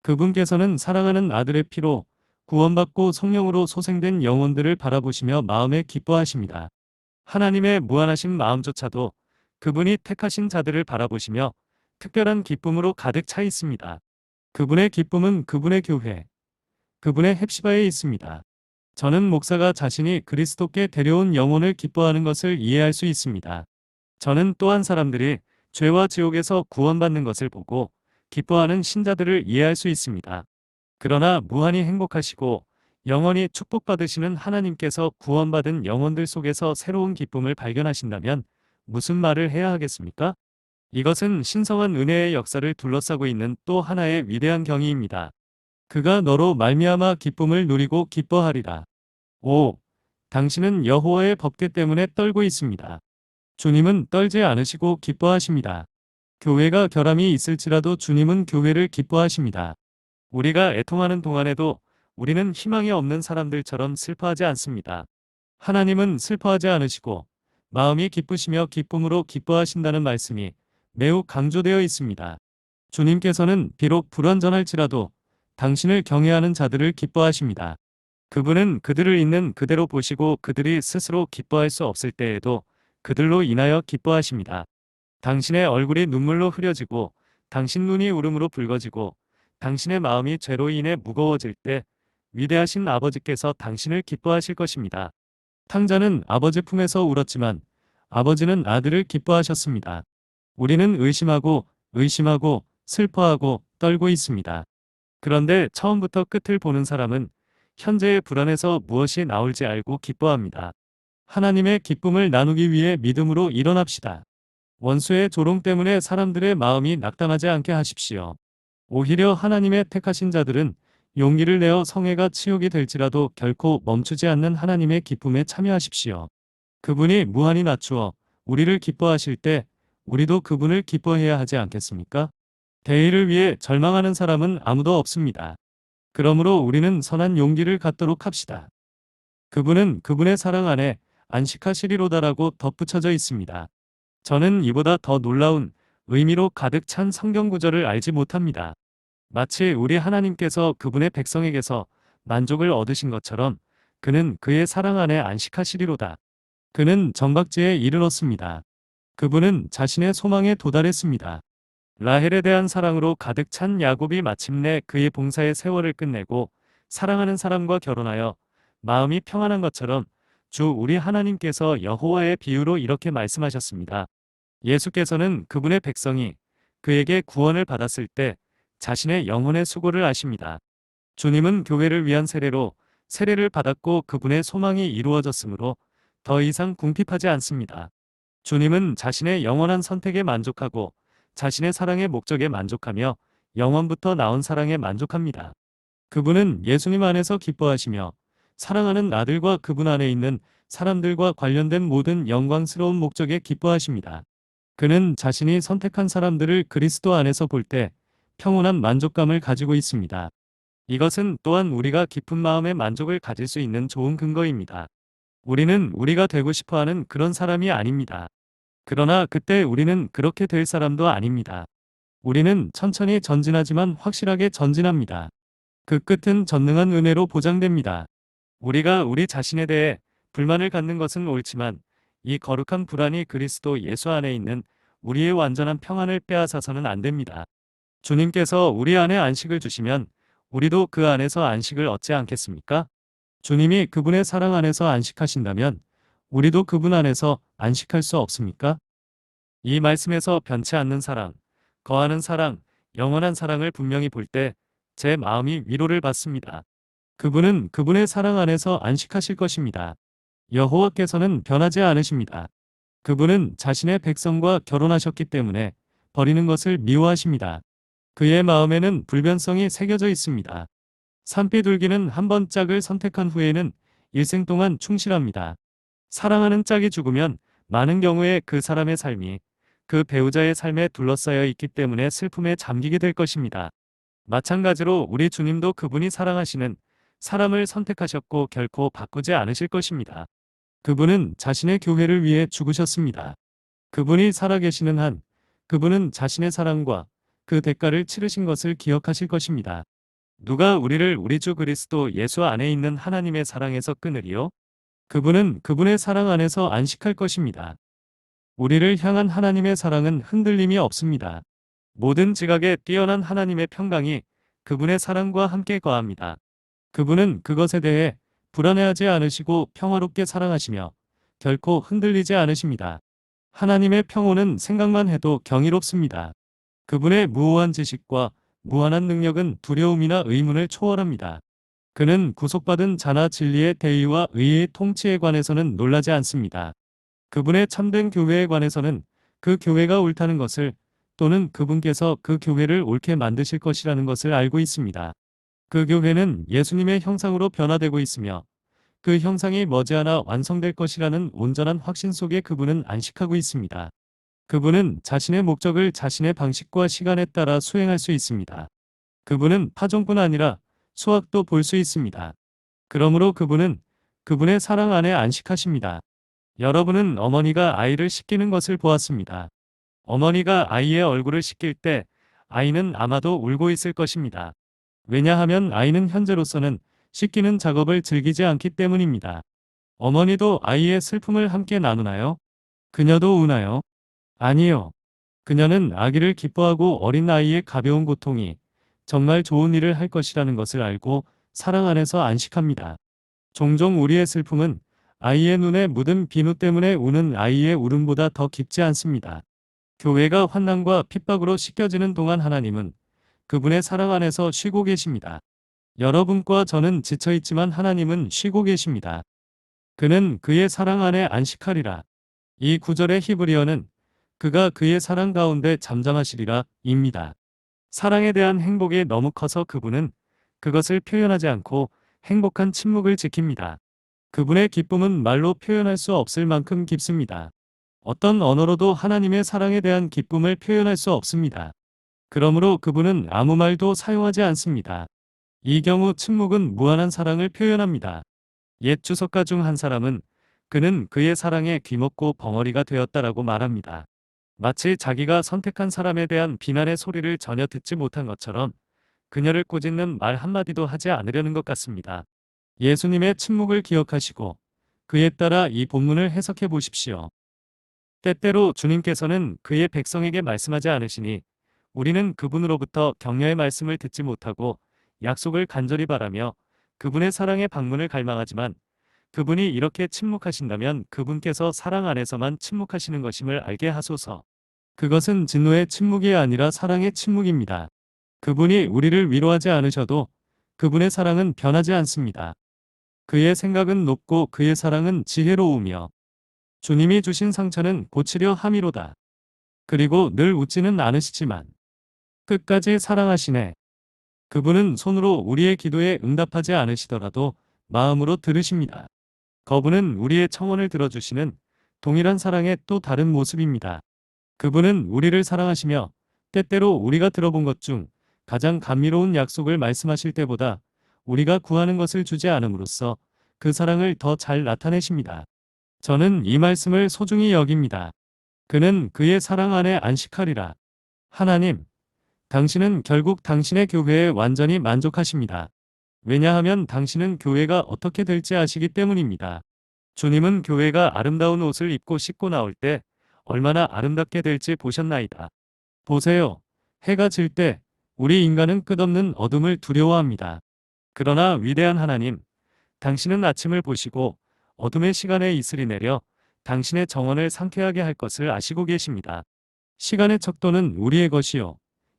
그분께서는 사랑하는 아들의 피로 구원받고 성령으로 소생된 영혼들을 바라보시며 마음에 기뻐하십니다. 하나님의 무한하신 마음조차도 그분이 택하신 자들을 바라보시며 특별한 기쁨으로 가득 차 있습니다. 그분의 기쁨은 그분의 교회, 그분의 헵시바에 있습니다. 저는 목사가 자신이 그리스도께 데려온 영혼을 기뻐하는 것을 이해할 수 있습니다. 저는 또한 사람들이 죄와 지옥에서 구원받는 것을 보고 기뻐하는 신자들을 이해할 수 있습니다. 그러나 무한히 행복하시고 영원히 축복받으시는 하나님께서 구원받은 영혼들 속에서 새로운 기쁨을 발견하신다면 무슨 말을 해야 하겠습니까? 이것은 신성한 은혜의 역사를 둘러싸고 있는 또 하나의 위대한 경이입니다. 그가 너로 말미암아 기쁨을 누리고 기뻐하리라. 오, 당신은 여호와의 법궤 때문에 떨고 있습니다. 주님은 떨지 않으시고 기뻐하십니다. 교회가 결함이 있을지라도 주님은 교회를 기뻐하십니다. 우리가 애통하는 동안에도 우리는 희망이 없는 사람들처럼 슬퍼하지 않습니다. 하나님은 슬퍼하지 않으시고 마음이 기쁘시며 기쁨으로 기뻐하신다는 말씀이 매우 강조되어 있습니다. 주님께서는 비록 불완전할지라도 당신을 경외하는 자들을 기뻐하십니다. 그분은 그들을 있는 그대로 보시고 그들이 스스로 기뻐할 수 없을 때에도 그들로 인하여 기뻐하십니다. 당신의 얼굴이 눈물로 흐려지고 당신 눈이 울음으로 붉어지고 당신의 마음이 죄로 인해 무거워질 때 위대하신 아버지께서 당신을 기뻐하실 것입니다. 탕자는 아버지 품에서 울었지만 아버지는 아들을 기뻐하셨습니다. 우리는 의심하고 슬퍼하고 떨고 있습니다. 그런데 처음부터 끝을 보는 사람은 현재의 불안에서 무엇이 나올지 알고 기뻐합니다. 하나님의 기쁨을 나누기 위해 믿음으로 일어납시다. 원수의 조롱 때문에 사람들의 마음이 낙담하지 않게 하십시오. 오히려 하나님의 택하신 자들은 용기를 내어 성회가 치욕이 될지라도 결코 멈추지 않는 하나님의 기쁨에 참여하십시오. 그분이 무한히 낮추어 우리를 기뻐하실 때 우리도 그분을 기뻐해야 하지 않겠습니까? 대의를 위해 절망하는 사람은 아무도 없습니다. 그러므로 우리는 선한 용기를 갖도록 합시다. 그분은 그분의 사랑 안에 안식하시리로다라고 덧붙여져 있습니다. 저는 이보다 더 놀라운 의미로 가득 찬 성경 구절을 알지 못합니다. 마치 우리 하나님께서 그분의 백성에게서 만족을 얻으신 것처럼 그는 그의 사랑 안에 안식하시리로다. 그는 정박지에 이르렀습니다. 그분은 자신의 소망에 도달했습니다. 라헬에 대한 사랑으로 가득 찬 야곱이 마침내 그의 봉사의 세월을 끝내고 사랑하는 사람과 결혼하여 마음이 평안한 것처럼 주 우리 하나님께서 여호와의 비유로 이렇게 말씀하셨습니다. 예수께서는 그분의 백성이 그에게 구원을 받았을 때 자신의 영혼의 수고를 아십니다. 주님은 교회를 위한 세례로 세례를 받았고 그분의 소망이 이루어졌으므로 더 이상 궁핍하지 않습니다. 주님은 자신의 영원한 선택에 만족하고 자신의 사랑의 목적에 만족하며 영원부터 나온 사랑에 만족합니다. 그분은 예수님 안에서 기뻐하시며 사랑하는 아들과 그분 안에 있는 사람들과 관련된 모든 영광스러운 목적에 기뻐하십니다. 그는 자신이 선택한 사람들을 그리스도 안에서 볼 때 평온한 만족감을 가지고 있습니다. 이것은 또한 우리가 기쁜 마음의 만족을 가질 수 있는 좋은 근거입니다. 우리는 우리가 되고 싶어 하는 그런 사람이 아닙니다. 그러나 그때 우리는 그렇게 될 사람도 아닙니다. 우리는 천천히 전진하지만 확실하게 전진합니다. 그 끝은 전능한 은혜로 보장됩니다. 우리가 우리 자신에 대해 불만을 갖는 것은 옳지만 이 거룩한 불안이 그리스도 예수 안에 있는 우리의 완전한 평안을 빼앗아서는 안 됩니다. 주님께서 우리 안에 안식을 주시면 우리도 그 안에서 안식을 얻지 않겠습니까? 주님이 그분의 사랑 안에서 안식하신다면 우리도 그분 안에서 안식할 수 없습니까? 이 말씀에서 변치 않는 사랑, 거하는 사랑, 영원한 사랑을 분명히 볼 때 제 마음이 위로를 받습니다. 그분은 그분의 사랑 안에서 안식하실 것입니다. 여호와께서는 변하지 않으십니다. 그분은 자신의 백성과 결혼하셨기 때문에 버리는 것을 미워하십니다. 그의 마음에는 불변성이 새겨져 있습니다. 산비둘기는 한 번 짝을 선택한 후에는 일생 동안 충실합니다. 사랑하는 짝이 죽으면 많은 경우에 그 사람의 삶이 그 배우자의 삶에 둘러싸여 있기 때문에 슬픔에 잠기게 될 것입니다. 마찬가지로 우리 주님도 그분이 사랑하시는 사람을 선택하셨고 결코 바꾸지 않으실 것입니다. 그분은 자신의 교회를 위해 죽으셨습니다. 그분이 살아계시는 한 그분은 자신의 사랑과 그 대가를 치르신 것을 기억하실 것입니다. 누가 우리를 우리 주 그리스도 예수 안에 있는 하나님의 사랑에서 끊으리요? 그분은 그분의 사랑 안에서 안식할 것입니다. 우리를 향한 하나님의 사랑은 흔들림이 없습니다. 모든 지각에 뛰어난 하나님의 평강이 그분의 사랑과 함께 거합니다. 그분은 그것에 대해 불안해하지 않으시고 평화롭게 사랑하시며 결코 흔들리지 않으십니다. 하나님의 평온은 생각만 해도 경이롭습니다. 그분의 무오한 지식과 무한한 능력은 두려움이나 의문을 초월합니다. 그는 구속받은 자나 진리의 대의와 의의 통치에 관해서는 놀라지 않습니다. 그분의 참된 교회에 관해서는 그 교회가 옳다는 것을 또는 그분께서 그 교회를 옳게 만드실 것이라는 것을 알고 있습니다. 그 교회는 예수님의 형상으로 변화되고 있으며 그 형상이 머지않아 완성될 것이라는 온전한 확신 속에 그분은 안식하고 있습니다. 그분은 자신의 목적을 자신의 방식과 시간에 따라 수행할 수 있습니다. 그분은 파종뿐 아니라 수확도 볼 수 있습니다. 그러므로 그분은 그분의 사랑 안에 안식하십니다. 여러분은 어머니가 아이를 씻기는 것을 보았습니다. 어머니가 아이의 얼굴을 씻길 때 아이는 아마도 울고 있을 것입니다. 왜냐하면 아이는 현재로서는 씻기는 작업을 즐기지 않기 때문입니다. 어머니도 아이의 슬픔을 함께 나누나요? 그녀도 우나요? 아니요. 그녀는 아기를 기뻐하고 어린 아이의 가벼운 고통이 정말 좋은 일을 할 것이라는 것을 알고 사랑 안에서 안식합니다. 종종 우리의 슬픔은 아이의 눈에 묻은 비누 때문에 우는 아이의 울음보다 더 깊지 않습니다. 교회가 환난과 핍박으로 씻겨지는 동안 하나님은 그분의 사랑 안에서 쉬고 계십니다. 여러분과 저는 지쳐있지만 하나님은 쉬고 계십니다. 그는 그의 사랑 안에 안식하리라. 이 구절의 히브리어는 그가 그의 사랑 가운데 잠잠하시리라 입니다. 사랑에 대한 행복이 너무 커서 그분은 그것을 표현하지 않고 행복한 침묵을 지킵니다. 그분의 기쁨은 말로 표현할 수 없을 만큼 깊습니다. 어떤 언어로도 하나님의 사랑에 대한 기쁨을 표현할 수 없습니다. 그러므로 그분은 아무 말도 사용하지 않습니다. 이 경우 침묵은 무한한 사랑을 표현합니다. 옛 주석가 중 한 사람은 그는 그의 사랑에 귀먹고 벙어리가 되었다라고 말합니다. 마치 자기가 선택한 사람에 대한 비난의 소리를 전혀 듣지 못한 것처럼 그녀를 꾸짖는 말 한마디도 하지 않으려는 것 같습니다. 예수님의 침묵을 기억하시고 그에 따라 이 본문을 해석해 보십시오. 때때로 주님께서는 그의 백성에게 말씀하지 않으시니 우리는 그분으로부터 격려의 말씀을 듣지 못하고 약속을 간절히 바라며 그분의 사랑의 방문을 갈망하지만 그분이 이렇게 침묵하신다면 그분께서 사랑 안에서만 침묵하시는 것임을 알게 하소서. 그것은 진노의 침묵이 아니라 사랑의 침묵입니다. 그분이 우리를 위로하지 않으셔도 그분의 사랑은 변하지 않습니다. 그의 생각은 높고 그의 사랑은 지혜로우며 주님이 주신 상처는 고치려 함이로다. 그리고 늘 웃지는 않으시지만 끝까지 사랑하시네. 그분은 손으로 우리의 기도에 응답하지 않으시더라도 마음으로 들으십니다. 그분은 우리의 청원을 들어주시는 동일한 사랑의 또 다른 모습입니다. 그분은 우리를 사랑하시며 때때로 우리가 들어본 것 중 가장 감미로운 약속을 말씀하실 때보다 우리가 구하는 것을 주지 않음으로써 그 사랑을 더 잘 나타내십니다. 저는 이 말씀을 소중히 여깁니다. 그는 그의 사랑 안에 안식하리라. 하나님, 당신은 결국 당신의 교회에 완전히 만족하십니다. 왜냐하면 당신은 교회가 어떻게 될지 아시기 때문입니다. 주님은 교회가 아름다운 옷을 입고 씻고 나올 때 얼마나 아름답게 될지 보셨나이다. 보세요. 해가 질 때 우리 인간은 끝없는 어둠을 두려워합니다. 그러나 위대한 하나님, 당신은 아침을 보시고 어둠의 시간에 이슬이 내려 당신의 정원을 상쾌하게 할 것을 아시고 계십니다. 시간의 척도는 우리의 것이요.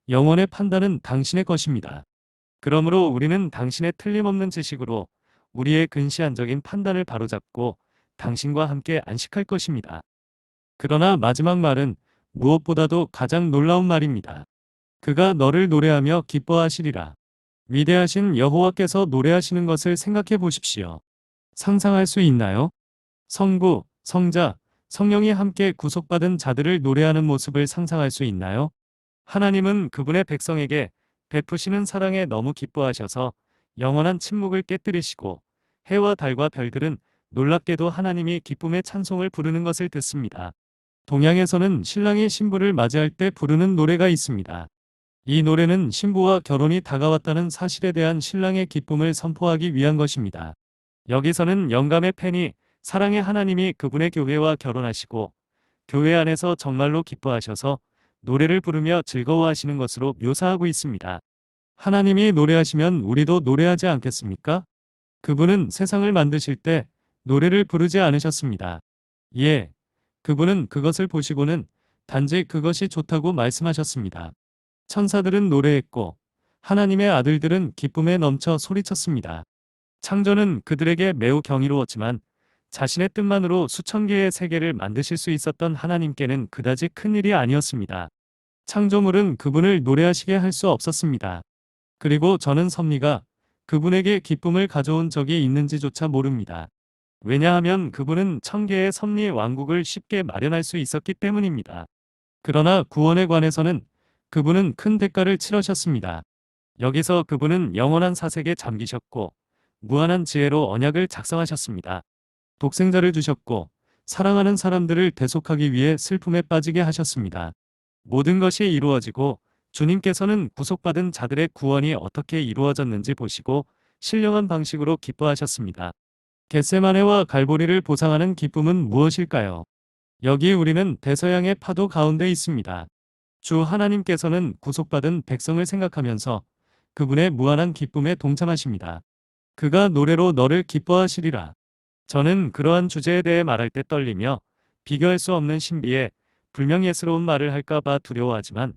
영혼의 판단은 당신의 것입니다. 그러므로 우리는 당신의 틀림없는 지식으로 우리의 근시안적인 판단을 바로잡고 당신과 함께 안식할 것입니다. 그러나 마지막 말은 무엇보다도 가장 놀라운 말입니다. 그가 너를 노래하며 기뻐하시리라. 위대하신 여호와께서 노래하시는 것을 생각해 보십시오. 상상할 수 있나요? 성부, 성자, 성령이 함께 구속받은 자들을 노래하는 모습을 상상할 수 있나요? 하나님은 그분의 백성에게 베푸시는 사랑에 너무 기뻐하셔서 영원한 침묵을 깨뜨리시고 해와 달과 별들은 놀랍게도 하나님이 기쁨의 찬송을 부르는 것을 듣습니다. 동양에서는 신랑이 신부를 맞이할 때 부르는 노래가 있습니다. 이 노래는 신부와 결혼이 다가왔다는 사실에 대한 신랑의 기쁨을 선포하기 위한 것입니다. 여기서는 영감의 팬이 사랑의 하나님이 그분의 교회와 결혼하시고 교회 안에서 정말로 기뻐하셔서 노래를 부르며 즐거워하시는 것으로 묘사하고 있습니다. 하나님이 노래하시면 우리도 노래하지 않겠습니까? 그분은 세상을 만드실 때 노래를 부르지 않으셨습니다. 예, 그분은 그것을 보시고는 단지 그것이 좋다고 말씀하셨습니다. 천사들은 노래했고 하나님의 아들들은 기쁨에 넘쳐 소리쳤습니다. 창조는 그들에게 매우 경이로웠지만 자신의 뜻만으로 수천 개의 세계를 만드실 수 있었던 하나님께는 그다지 큰 일이 아니었습니다. 창조물은 그분을 노래하시게 할 수 없었습니다. 그리고 저는 섭리가 그분에게 기쁨을 가져온 적이 있는지조차 모릅니다. 왜냐하면 그분은 천 개의 섭리 왕국을 쉽게 마련할 수 있었기 때문입니다. 그러나 구원에 관해서는 그분은 큰 대가를 치르셨습니다. 여기서 그분은 영원한 사색에 잠기셨고 무한한 지혜로 언약을 작성하셨습니다. 독생자를 주셨고 사랑하는 사람들을 대속하기 위해 슬픔에 빠지게 하셨습니다. 모든 것이 이루어지고 주님께서는 구속받은 자들의 구원이 어떻게 이루어졌는지 보시고 신령한 방식으로 기뻐하셨습니다. 겟세마네와 갈보리를 보상하는 기쁨은 무엇일까요? 여기 우리는 대서양의 파도 가운데 있습니다. 주 하나님께서는 구속받은 백성을 생각하면서 그분의 무한한 기쁨에 동참하십니다. 그가 노래로 너를 기뻐하시리라. 저는 그러한 주제에 대해 말할 때 떨리며 비교할 수 없는 신비에 불명예스러운 말을 할까봐 두려워하지만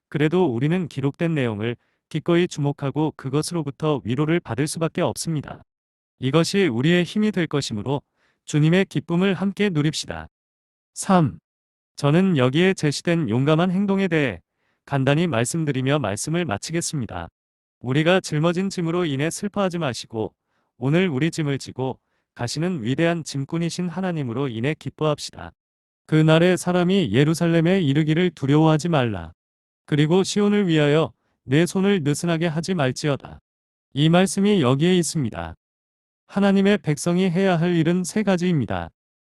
그래도 우리는 기록된 내용을 기꺼이 주목하고 그것으로부터 위로를 받을 수밖에 없습니다. 이것이 우리의 힘이 될 것이므로 주님의 기쁨을 함께 누립시다. 3. 저는 여기에 제시된 용감한 행동에 대해 간단히 말씀드리며 말씀을 마치겠습니다. 우리가 짊어진 짐으로 인해 슬퍼하지 마시고 오늘 우리 짐을 지고 가시는 위대한 짐꾼이신 하나님으로 인해 기뻐합시다. 그날에 사람이 예루살렘에 이르기를 두려워하지 말라. 그리고 시온을 위하여 내 손을 느슨하게 하지 말지어다. 이 말씀이 여기에 있습니다. 하나님의 백성이 해야 할 일은 세 가지입니다.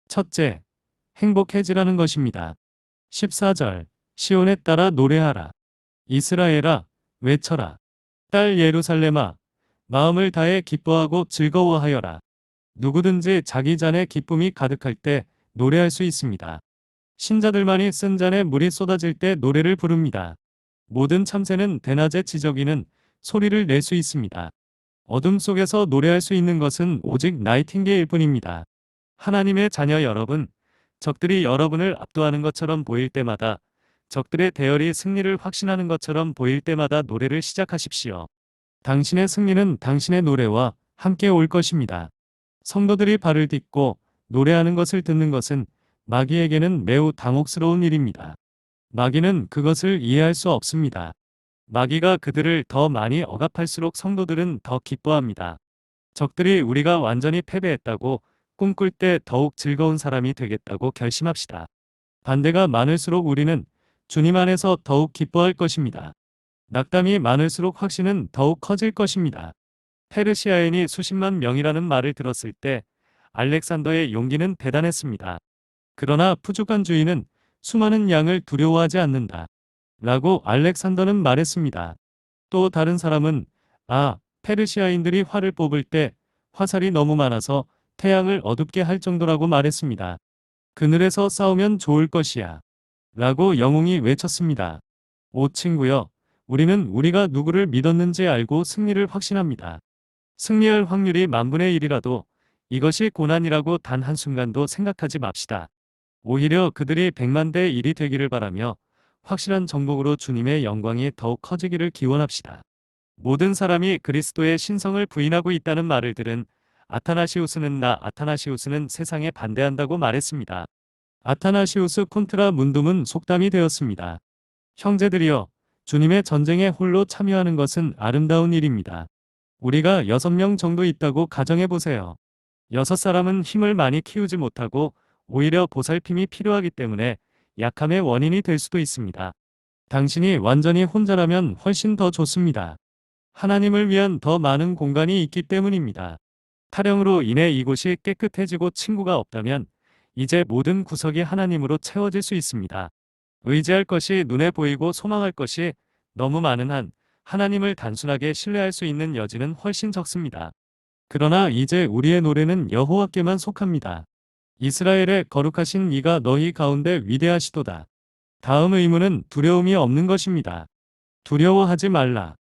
첫째, 행복해지라는 것입니다. 14절, 시온에 따라 노래하라. 이스라엘아, 외쳐라. 딸 예루살렘아, 마음을 다해 기뻐하고 즐거워하여라. 누구든지 자기 잔에 기쁨이 가득할 때 노래할 수 있습니다. 신자들만이 쓴 잔에 물이 쏟아질 때 노래를 부릅니다. 모든 참새는 대낮에 지저귀는 소리를 낼 수 있습니다. 어둠 속에서 노래할 수 있는 것은 오직 나이팅게일 뿐입니다. 하나님의 자녀 여러분, 적들이 여러분을 압도하는 것처럼 보일 때마다, 적들의 대열이 승리를 확신하는 것처럼 보일 때마다 노래를 시작하십시오. 당신의 승리는 당신의 노래와 함께 올 것입니다. 성도들이 발을 딛고 노래하는 것을 듣는 것은 마귀에게는 매우 당혹스러운 일입니다. 마귀는 그것을 이해할 수 없습니다. 마귀가 그들을 더 많이 억압할수록 성도들은 더 기뻐합니다. 적들이 우리가 완전히 패배했다고 꿈꿀 때 더욱 즐거운 사람이 되겠다고 결심합시다. 반대가 많을수록 우리는 주님 안에서 더욱 기뻐할 것입니다. 낙담이 많을수록 확신은 더욱 커질 것입니다. 페르시아인이 수십만 명이라는 말을 들었을 때 알렉산더의 용기는 대단했습니다. 그러나 푸주간주의는 수많은 양을 두려워하지 않는다. 라고 알렉산더는 말했습니다. 또 다른 사람은 페르시아인들이 활을 뽑을 때 화살이 너무 많아서 태양을 어둡게 할 정도라고 말했습니다. 그늘에서 싸우면 좋을 것이야. 라고 영웅이 외쳤습니다. 오 친구여, 우리는 우리가 누구를 믿었는지 알고 승리를 확신합니다. 승리할 확률이 만분의 1이라도 이것이 고난이라고 단 한순간도 생각하지 맙시다. 오히려 그들이 100만 대 1이 되기를 바라며 확실한 정복으로 주님의 영광이 더욱 커지기를 기원합시다. 모든 사람이 그리스도의 신성을 부인하고 있다는 말을 들은 아타나시우스는 세상에 반대한다고 말했습니다. 아타나시우스 콘트라 문dum은 속담이 되었습니다. 형제들이여, 주님의 전쟁에 홀로 참여하는 것은 아름다운 일입니다. 우리가 6명 정도 있다고 가정해보세요. 6사람은 힘을 많이 키우지 못하고 오히려 보살핌이 필요하기 때문에 약함의 원인이 될 수도 있습니다. 당신이 완전히 혼자라면 훨씬 더 좋습니다. 하나님을 위한 더 많은 공간이 있기 때문입니다. 타령으로 인해 이곳이 깨끗해지고 친구가 없다면 이제 모든 구석이 하나님으로 채워질 수 있습니다. 의지할 것이 눈에 보이고 소망할 것이 너무 많은 한 하나님을 단순하게 신뢰할 수 있는 여지는 훨씬 적습니다. 그러나 이제 우리의 노래는 여호와께만 속합니다. 이스라엘의 거룩하신 이가 너희 가운데 위대하시도다. 다음 의문은 두려움이 없는 것입니다. 두려워하지 말라.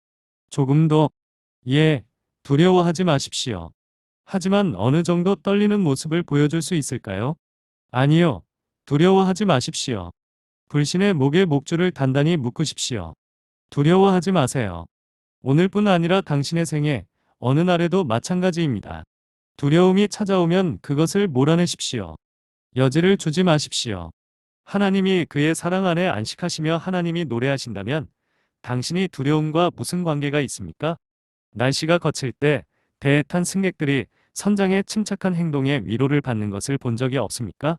조금도 두려워하지 마십시오. 하지만 어느 정도 떨리는 모습을 보여줄 수 있을까요? 아니요. 두려워하지 마십시오. 불신의 목에 목줄을 단단히 묶으십시오. 두려워하지 마세요. 오늘뿐 아니라 당신의 생애 어느 날에도 마찬가지입니다. 두려움이 찾아오면 그것을 몰아내십시오. 여지를 주지 마십시오. 하나님이 그의 사랑 안에 안식하시며 하나님이 노래하신다면 당신이 두려움과 무슨 관계가 있습니까? 날씨가 거칠 때 배에 탄 승객들이 선장의 침착한 행동에 위로를 받는 것을 본 적이 없습니까?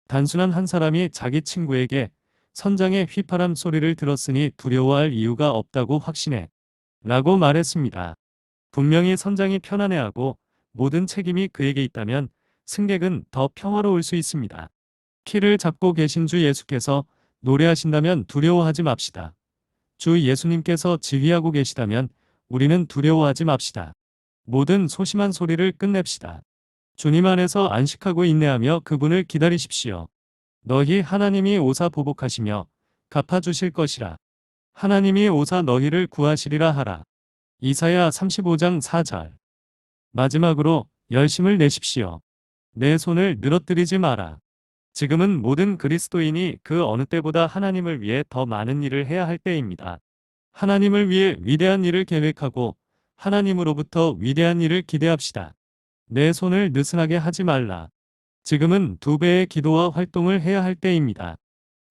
단순한 한 사람이 자기 친구에게 선장의 휘파람 소리를 들었으니 두려워할 이유가 없다고 확신해 라고 말했습니다. 분명히 선장이 편안해하고 모든 책임이 그에게 있다면 승객은 더 평화로울 수 있습니다. 키를 잡고 계신 주 예수께서 노래하신다면 두려워하지 맙시다. 주 예수님께서 지휘하고 계시다면 우리는 두려워하지 맙시다. 모든 소심한 소리를 끝냅시다. 주님 안에서 안식하고 인내하며 그분을 기다리십시오. 너희 하나님이 오사 보복하시며 갚아주실 것이라. 하나님이 오사 너희를 구하시리라 하라. 이사야 35장 4절. 마지막으로 열심을 내십시오. 내 손을 늘어뜨리지 마라. 지금은 모든 그리스도인이 그 어느 때보다 하나님을 위해 더 많은 일을 해야 할 때입니다. 하나님을 위해 위대한 일을 계획하고 하나님으로부터 위대한 일을 기대합시다. 내 손을 느슨하게 하지 말라. 지금은 2배의 기도와 활동을 해야 할 때입니다.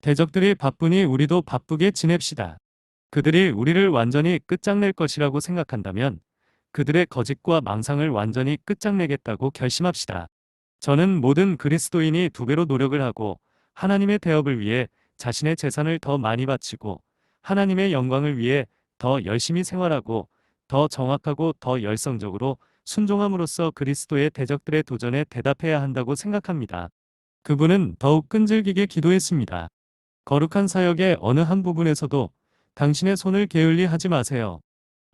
대적들이 바쁘니 우리도 바쁘게 지냅시다. 그들이 우리를 완전히 끝장낼 것이라고 생각한다면 그들의 거짓과 망상을 완전히 끝장내겠다고 결심합시다. 저는 모든 그리스도인이 2배로 노력을 하고 하나님의 대업을 위해 자신의 재산을 더 많이 바치고 하나님의 영광을 위해 더 열심히 생활하고 더 정확하고 더 열성적으로 순종함으로써 그리스도의 대적들의 도전에 대답해야 한다고 생각합니다. 그분은 더욱 끈질기게 기도했습니다. 거룩한 사역의 어느 한 부분에서도 당신의 손을 게을리 하지 마세요.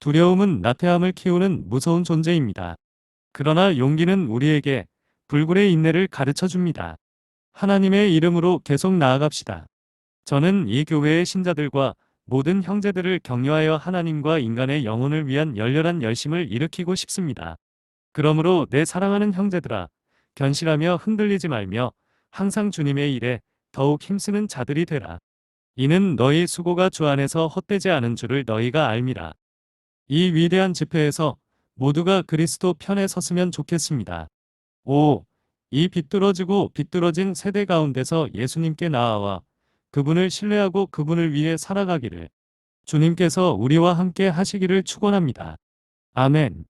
두려움은 나태함을 키우는 무서운 존재입니다. 그러나 용기는 우리에게 불굴의 인내를 가르쳐 줍니다. 하나님의 이름으로 계속 나아갑시다. 저는 이 교회의 신자들과 모든 형제들을 격려하여 하나님과 인간의 영혼을 위한 열렬한 열심을 일으키고 싶습니다. 그러므로 내 사랑하는 형제들아, 견실하며 흔들리지 말며 항상 주님의 일에 더욱 힘쓰는 자들이 되라. 이는 너희 수고가 주 안에서 헛되지 않은 줄을 너희가 알미라. 이 위대한 집회에서 모두가 그리스도 편에 섰으면 좋겠습니다. 5. 이 비뚤어지고 비뚤어진 세대 가운데서 예수님께 나아와 그분을 신뢰하고 그분을 위해 살아가기를 주님께서 우리와 함께 하시기를 축원합니다. 아멘.